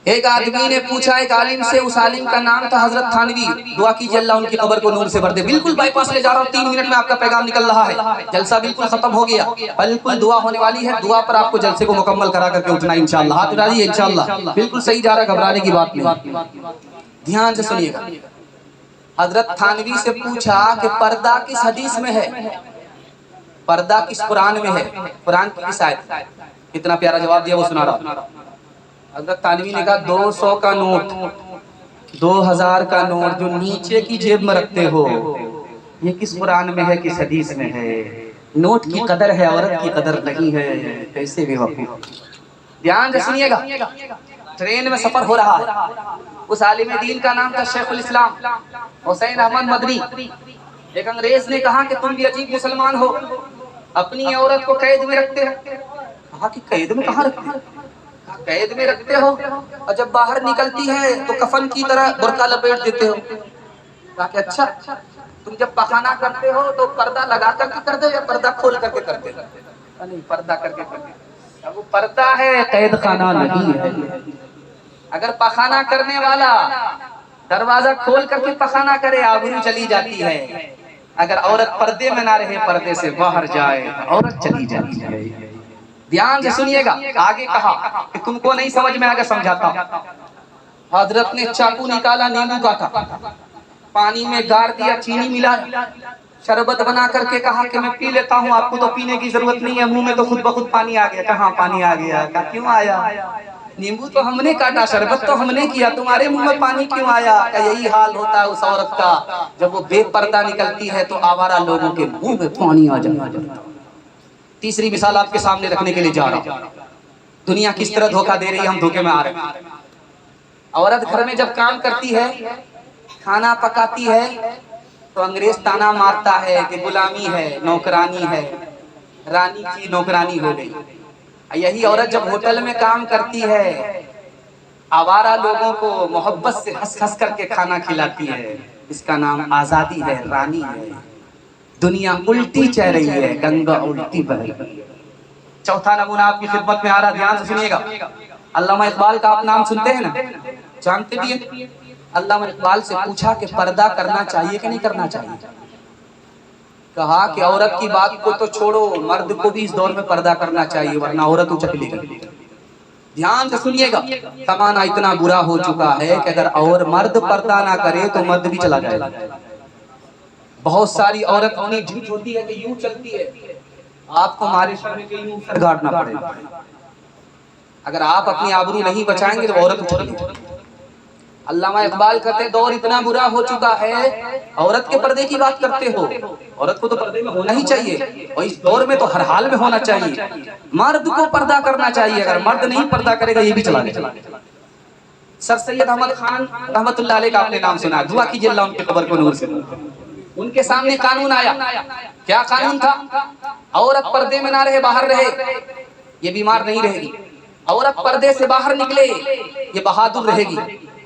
ایک آدمی نے پوچھا ایک عالم سے، اس عالم کا نام تھا حضرت تھانوی، دعا کیجئے اللہ ان کی قبر کو نور سے بھر دے۔ بالکل بائی پاس لے جا رہا ہوں، 3 منٹ میں آپ کا پیغام نکل رہا ہے، جلسہ بالکل ختم ہو گیا، بالکل دعا ہونے والی ہے، دعا پر آپ کو جلسے کو مکمل کرا کر کے اٹھنا ہے انشاءاللہ۔ ہاتھ اٹھا دیجئے انشاءاللہ، بالکل صحیح جا رہا ہے، گھبرانے کی بات نہیں۔ دھیان سے سنیے گا، حضرت تھانوی سے پوچھا کہ پردہ کس حدیث میں ہے، پردہ کس قرآن میں ہے، قرآن کی کس آیت؟ کتنا پیارا جواب دیا، وہ سنا رہا ہوں۔ حضرت تھانوی نے کہا 200 کا نوٹ، 2000 کا نوٹ جو نیچے کی جیب میں رکھتے ہو، یہ کس قرآن میں ہے، کس حدیث میں ہے؟ نوٹ کی قدر ہے، عورت کی قدر نہیں ہے، کیسے بے وقوف۔ دھیان سے سنیے گا، ٹرین میں سفر ہو رہا ہے، اس عالم دین کا نام تھا شیخ الاسلام حسین احمد مدنی۔ ایک انگریز نے کہا کہ تم بھی عجیب مسلمان ہو، اپنی عورت کو قید میں رکھتے ہو۔ کہا کہ قید میں کہاں رکھتے ہو؟ قید میں رکھتے ہو اور جب باہر نکلتی ہے تو کفن کی طرح برقع لپیٹ دیتے ہو۔ کہا کہ اچھا، تم جب پخانہ کرتے ہو تو پردہ لگا کر کے کرتے ہو یا پردہ کھول کر کے کرتے ہو؟ نہیں، پردہ کر کے کرتے ہو۔ وہ پردہ ہے، قید خانہ نہیں ہے۔ اگر پخانہ کرنے والا دروازہ کھول کر کے پخانہ کرے، آبرو چلی جاتی ہے۔ اگر عورت پردے میں نہ رہے، پردے سے باہر جائے، عورت چلی جاتی ہے۔ دھیان سے سنیے گا، آگے کہا کہ تم کو نہیں سمجھ میں آگے سمجھاتا ہوں۔ حضرت نے چاقو نکالا، نیمبو کاٹا، پانی میں گار دیا، چینی ملایا، شربت بنا کر کے کہا کہ میں پی لیتا ہوں، آپ کو تو پینے کی ضرورت نہیں ہے، منہ میں تو خود بخود پانی آ گیا۔ کہاں پانی آ گیا؟ کہا کیوں آیا؟ نیمبو تو ہم نے کاٹا، شربت تو ہم نے کیا، تمہارے منہ میں پانی کیوں آیا؟ کہ یہی حال ہوتا ہے اس عورت کا، جب وہ بے پردہ نکلتی ہے تو آوارہ لوگوں کے منہ میں پانی آ جاتا ہے۔ تیسری مثال آپ کے سامنے رکھنے کے لیے جا رہا ہوں، دنیا کس طرح دھوکہ دے رہی ہے، ہم دھوکے میں آ رہے ہیں۔ عورت گھر میں جب کام کرتی ہے، کھانا پکاتی ہے، تو انگریز تانا مارتا ہے کہ غلامی ہے، نوکرانی ہے، رانی کی نوکرانی ہو گئی۔ یہی عورت جب ہوٹل میں کام کرتی ہے، آوارہ لوگوں کو محبت سے ہنس ہنس کر کے کھانا کھلاتی ہے، اس کا نام آزادی ہے، رانی ہے۔ دنیا الٹی چل رہی ہے، گنگا الٹی بہہ رہی ہے۔ چوتھا نمونہ آپ کی خدمت میں آ رہا، دھیان سے سنیے گا۔ علامہ اقبال کا آپ نام سنتے ہیں نا، جانتے بھی ہیں؟ علامہ اقبال سے پوچھا کہ پردہ کرنا چاہیے کہ نہیں کرنا چاہیے؟ کہا کہ عورت کی بات کو تو چھوڑو، مرد کو بھی اس دور میں پردہ کرنا چاہیے، ورنہ عورت اچک لے گی۔ دھیان سے سنیے گا، زمانہ اتنا برا ہو چکا ہے کہ اگر اور مرد پردہ نہ کرے تو مرد بھی چلا جائے گا۔ بہت ساری عورت اتنی جھوٹ ہوتی ہے کہ یوں چلتی ہے، آپ کو مارے شرم کے یوں سر گاڑنا پڑے گا۔ اگر آپ اپنی آبرو نہیں بچائیں گے تو عورت اٹھے گی۔ علامہ اقبال کہتے ہیں دور اتنا برا ہو چکا ہے، عورت کے پردے کی بات کرتے ہو، عورت کو تو پردے میں ہونا ہی چاہیے، اور اس دور میں تو ہر حال میں ہونا چاہیے۔ مرد کو پردہ کرنا چاہیے، اگر مرد نہیں پردہ کرے گا یہ بھی چلا جائے گا۔ سر سید احمد خان رحمت اللہ علیہ کا آپ نے نام سنا، دعا کیجئے اللہ ان کی قبر کو نور سے۔ ان کے سامنے قانون آیا، کیا قانون تھا؟ عورت پردے میں نہ رہے، باہر رہے، یہ بیمار نہیں رہے گی۔ عورت پردے سے باہر نکلے، یہ بہادر رہے گی۔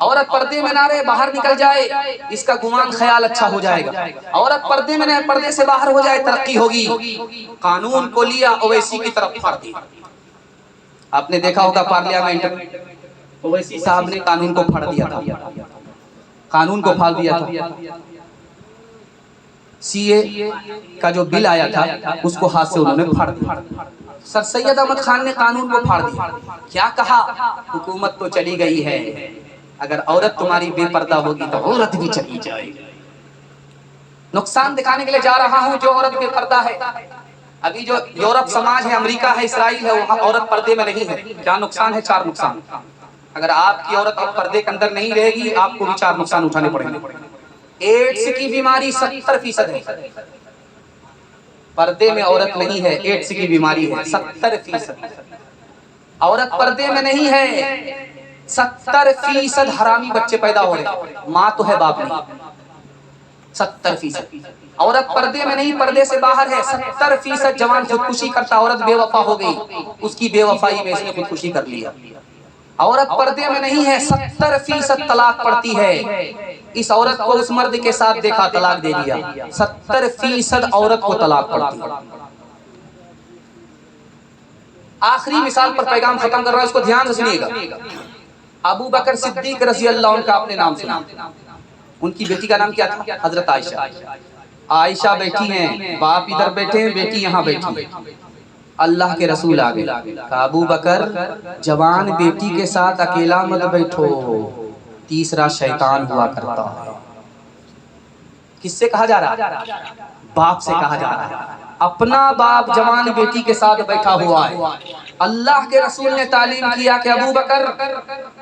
عورت پردے میں نہ رہے، باہر نکل جائے، اس کا گمان خیال اچھا ہو جائے گا۔ عورت پردے میں نہ رہے، پردے سے باہر ہو جائے، ترقی ہوگی۔ قانون کو لیا، اویسی کی طرف پھاڑ دیا۔ آپ نے دیکھا ہوگا پارلیمنٹ میں اویسی صاحب نے قانون کو پھاڑ دیا تھا، قانون کو پھاڑ دیا تھا۔ سی اے کا جو بل آیا تھا اس کو ہاتھ سے انہوں نے پھاڑ دیا۔ سر سید احمد خان نے قانون کو پھاڑ دیا، کیا کہا؟ حکومت تو چلی گئی ہے، اگر عورت تمہاری بے پردہ ہوگی تو عورت بھی چلی جائے گی۔ نقصان دکھانے کے لیے جا رہا ہوں جو عورت بے پردہ ہے۔ ابھی جو یورپ سماج ہے، امریکہ ہے، اسرائیل ہے، وہاں عورت پردے میں نہیں ہے۔ کیا نقصان ہے؟ 4 نقصان۔ اگر آپ کی عورت پردے کے اندر نہیں رہے گی، آپ کو بھی 4 نقصان اٹھانے پڑیں گے۔ ایڈز کی بیماری 70% ہے، پردے میں عورت نہیں ہے، ایڈز کی بیماری ہے 70%۔ عورت پردے میں نہیں ہے، 70% حرامی بچے پیدا ہو رہے ہیں، ماں تو ہے باپ نہیں۔ 70%۔ عورت پردے میں نہیں، پردے سے باہر ہے، 70% جوان خودکشی کرتا، عورت بے وفا ہو گئی، اس کی بے وفائی میں اس نے خودکشی کر لیا۔ عورت پردے میں نہیں ہے، 70% طلاق پڑتی ہے، اس عورت کو اس مرد کے ساتھ دیکھا طلاق دے دیا، 70% عورت کو طلاق پڑتی ہے۔ آخری مثال پر پیغام ختم کر رہا ہوں، اس کو دھیان سے سنیے گا۔ ابو بکر صدیق رضی اللہ عنہ کا اپنے نام سنا، ان کی بیٹی کا نام کیا تھا؟ حضرت عائشہ۔ عائشہ بیٹھی ہیں، باپ ادھر بیٹھے ہیں، بیٹی یہاں بیٹھی۔ اللہ کے رسول آگے کہا ابو بکر جوان بیٹی کے ساتھ اکیلا مت بیٹھو، تیسرا شیطان ہوا کرتا ہے۔ کس سے کہا جا رہا ہے؟ باپ سے کہا جا رہا ہے۔ اپنا باپ جوان بیٹی کے ساتھ بیٹھا ہوا ہے۔ اللہ کے رسول نے تعلیم کیا کہ ابو بکر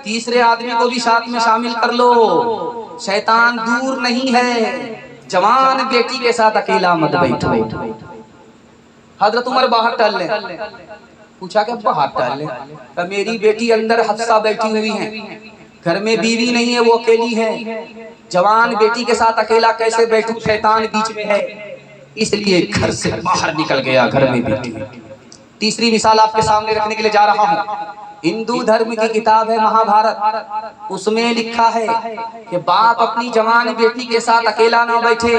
تیسرے آدمی کو بھی ساتھ میں شامل کر لو، شیطان دور نہیں ہے، جوان بیٹی کے ساتھ اکیلا مت بیٹھو۔ حضرت عمر باہر ٹہل لیں، پوچھا کہ باہر ٹہل لیں؟ کہ میری بیٹی اندر حفصہ بیٹھی ہوئی ہیں، گھر میں بیوی نہیں ہے، وہ اکیلی ہے، جوان بیٹی کے ساتھ اکیلا کیسے بیٹھوں، شیطان بیچ میں ہے، اس لیے گھر سے باہر نکل گیا، گھر میں بیٹی۔ تیسری مثال آپ کے سامنے رکھنے کے لیے جا رہا ہوں، ہندو دھرم کی کتاب ہے مہا بھارت، اس میں لکھا ہے کہ باپ اپنی جوان بیٹی کے ساتھ اکیلا نہ بیٹھے،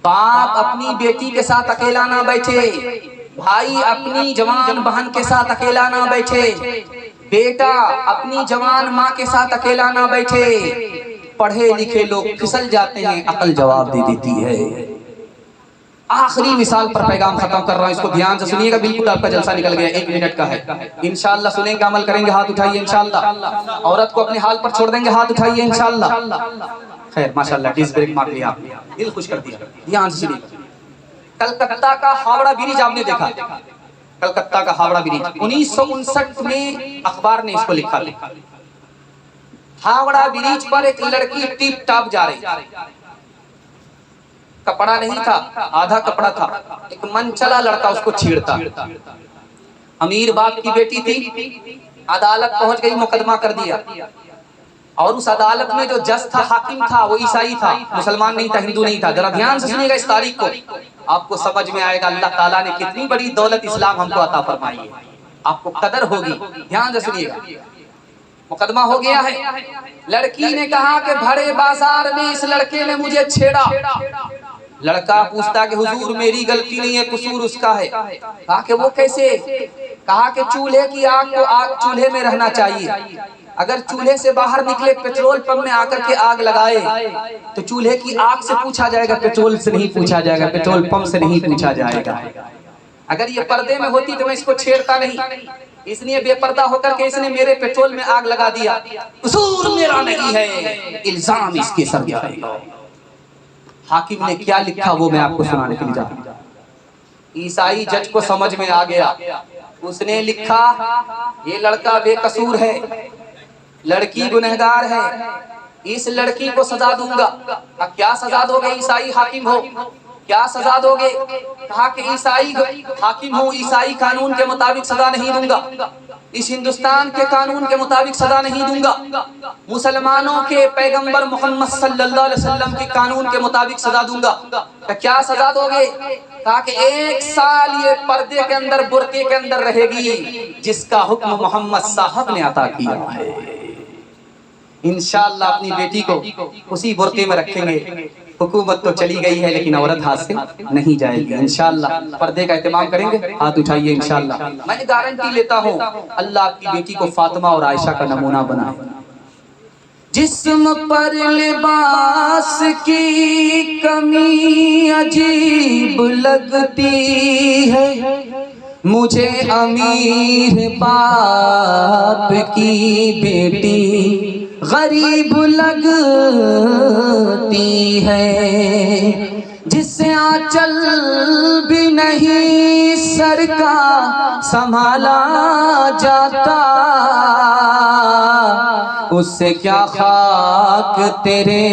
باپ اپنی بیٹی کے ساتھ اکیلا نہ بیٹھے، بھائی اپنی جوان بہن کے ساتھ اکیلا نہ بیٹھے، بیٹا اپنی جوان ماں کے ساتھ اکیلا نہ بیٹھے۔ پڑھے لکھے لوگ پھسل جاتے ہیں، عقل جواب دے دیتی ہے۔ آخری مثال پر پیغام ختم کر رہا ہوں، اس کو دھیان سے سنیے گا، بالکل آپ کا جلسہ نکل گیا، 1 منٹ کا ہے، انشاءاللہ سنیں گے، عمل کریں گے، ہاتھ اٹھائیے انشاءاللہ، عورت کو اپنے حال پر چھوڑ دیں گے، ہاتھ اٹھائیے انشاءاللہ۔ خیر ماشاءاللہ ڈس بریک مار لیا آپ نے، دل خوش کر دیا، دھیان سے سنیے گا۔ کلکتہ کا ہاوڑا برج آپ نے دیکھا، کلکتہ کا ہاوڑا برج 1959 میں اخبار نے اس کو لکھا تھا۔ ہاوڑا برج پر ایک لڑکی ٹیپ ٹاپ جا رہی، کپڑا نہیں تھا، آدھا کپڑا تھا، ایک من چلا لڑکا اس کو چھیڑتا، امیر باپ کی بیٹی تھی، عدالت پہنچ گئی، مقدمہ کر دیا، اور اس عدالت میں جو جج تھا، حاکم تھا، وہ عیسائی تھا، مسلمان نہیں تھا، ہندو نہیں تھا۔ ذرا دھیان سے سنیے گا اس تاریخ کو، آپ کو سمجھ میں آئے گا اللہ تعالیٰ نے کتنی بڑی دولت اسلام ہم کو عطا فرمائی ہے، آپ کو قدر ہوگی، دھیان سے سنیے گا۔ مقدمہ ہو گیا ہے، لڑکی نے کہا کہ بھرے بازار میں اس لڑکے نے مجھے چھیڑا، لڑکا پوچھتا کہ حضور میری غلطی نہیں ہے، قصور اس کا ہے۔ کہا کہ وہ کیسے؟ کہا کہ چولہے کی آگ کو آگ چولہے میں رہنا چاہیے، اگر چولہے سے باہر نکلے پیٹرول پمپ میں آ کر کے آگ لگائے تو چولہے کی آگ سے پوچھا جائے گا، پیٹرول سے نہیں پوچھا جائے گا، پیٹرول پمپ سے نہیں پوچھا جائے گا۔ اگر یہ پردے میں ہوتی تو میں اس کو چھیڑتا نہیں، اس لیے بے پردہ ہو کر کے اس نے میرے پیٹرول میں آگ لگا دیا، قصور میرا نہیں ہے، الزام اس کے سر جائے گا۔ حاکم نے کیا لکھا وہ میں آپ کو سنانے کے لیے جا رہا ہوں۔ عیسائی جج کو سمجھ میں آ گیا، اس نے لکھا یہ لڑکا بے قصور ہے، لڑکی گنہگار ہے، اس لڑکی کو سزا دوں گا۔ کیا سزا دو گے عیسائی حاکم ہو؟ کیا سزا دو گے؟ کہا کہ عیسائی حاکم ہوں، عیسائی قانون کے مطابق سزا نہیں دوں گا، اس ہندوستان کے قانون کے مطابق سزا نہیں دوں گا، مسلمانوں کے پیغمبر محمد صلی اللہ علیہ وسلم کے قانون کے مطابق سزا دوں گا۔ کیا سزا دو گے؟ کہا کہ 1 سال یہ پردے کے اندر برقعے کے اندر رہے گی، جس کا حکم محمد صاحب نے عطا کیا ہے۔ انشاءاللہ اپنی بیٹی کو اسی برقعے میں رکھیں گے۔ حکومت تو چلی گئی ہے لیکن عورت ہاتھ سے نہیں جائے گی، انشاءاللہ پردے کا اہتمام کریں گے، ہاتھ اٹھائیے انشاءاللہ۔ میں گارنٹی لیتا ہوں اللہ آپ کی بیٹی کو فاطمہ اور عائشہ کا نمونہ بنائے۔ جسم پر لباس کی کمی عجیب لگتی ہے، مجھے امیر باپ کی بیٹی غریب لگتی ہے، جس سے آنچل بھی نہیں سر کا سنبھالا جاتا، اس سے کیا خاک تیرے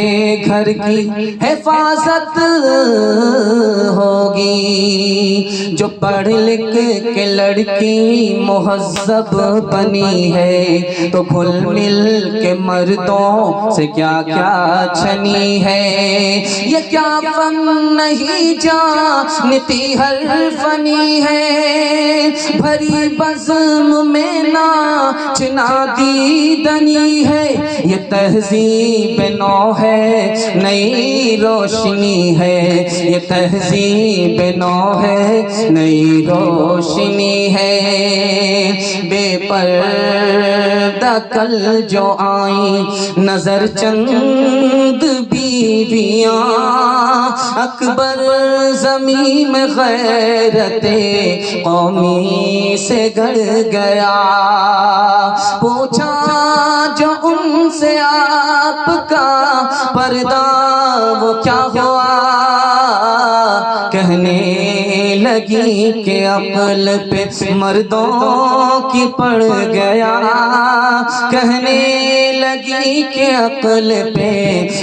گھر کی حفاظت ہوگی۔ جو پڑھ لکھ کے لڑکی مہذب بنی ہے تو گھل مل کے مردوں سے کیا کیا چھنی ہے، یہ کیا فن نہیں جانتی ہر فنی ہے، بھری بزم میں ناچ نادیدنی ہے یہ تہذیب نو ہے نئی روشنی ہے یہ تہذیب نو ہے نئی روشنی ہے بے پردہ کل جو آئیں نظر چند بیویاں اکبر زمین میں غیرت قومی سے گڑ گیا پوچھا جو ان سے آپ کا پردہ وہ کیا ہوا کہنے لگی کہ عقل پہ مردوں کی پڑ گیا کہنے لگی کہ عقل پہ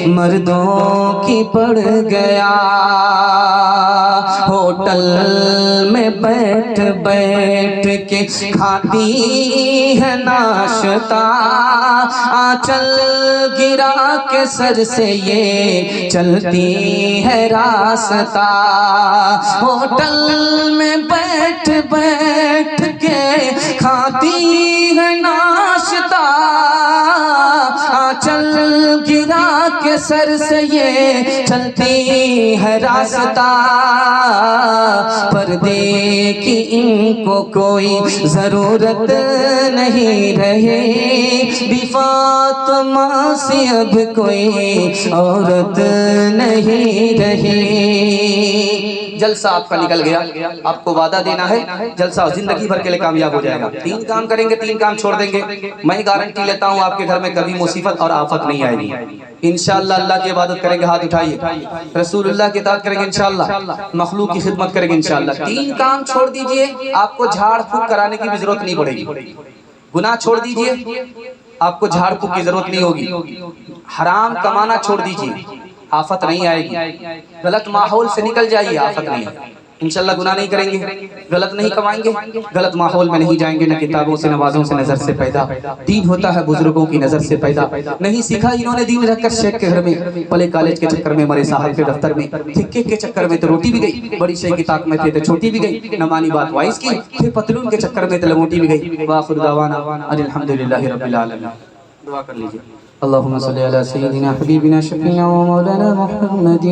مردوں کی پڑ گیا ہوٹل میں بیٹھ بیٹھ کے کھاتی ہے ناشتہ آنچل گرا کے سر سے یہ چلتی ہے راستہ ہوٹل میں بیٹھ بیٹھ کے کھاتی ہے ناشتہ آنچل گرا کے سر سے یہ چلتی ہے راستہ پردے کی ان کو کوئی ضرورت نہیں رہی بی فاطمہ سے اب کوئی عورت نہیں رہی جلسہ آپ کا نکل گیا آپ کو وعدہ دینا ہے جلسہ زندگی بھر کے لیے کامیاب ہو جائے گا 3 کام کریں گے 3 کام چھوڑ دیں گے میں گارنٹی لیتا ہوں آپ کے گھر میں کبھی مصیبت اور آفت نہیں آئے گی انشاءاللہ اللہ کی عبادت کریں گے ہاتھ اٹھائیے رسول اللہ کی اطاعت کریں گے انشاءاللہ مخلوق کی خدمت کریں گے انشاءاللہ 3 کام چھوڑ دیجئے آپ کو جھاڑ پھونک کرانے کی بھی ضرورت نہیں پڑے گی گناہ چھوڑ دیجئے آپ کو جھاڑ پھونک کی ضرورت نہیں ہوگی حرام کمانا چھوڑ دیجئے آفت نہیں آئے گی غلط ماحول سے نکل جائیے آفت نہیں انشاءاللہ گناہ نہیں کریں گے غلط نہیں کمائیں گے غلط ماحول میں نہیں جائیں گے نہ کتابوں سے نوازوں سے نظر سے پیدا دین ہوتا ہے بزرگوں کی نظر سے پیدا نہیں سیکھا انہوں نے دین رکھ کر شیخ کے گھر میں پلے کالج کے چکر میں مرے صاحب کے دفتر میں تھکے کے چکر میں تو روٹی بھی گئی بڑی شیخ کی طاقت میں تھے تو چھوٹی بھی گئی نہ مانی بات وائس کی پھر پتلون کے چکر میں تو لموٹی بھی گئی وآخر دعوانا الحمدللہ رب العالمین دعا کر لیجئے اللہم صلی علی سیدنا حبیبنا شفیعنا و مولانا محمد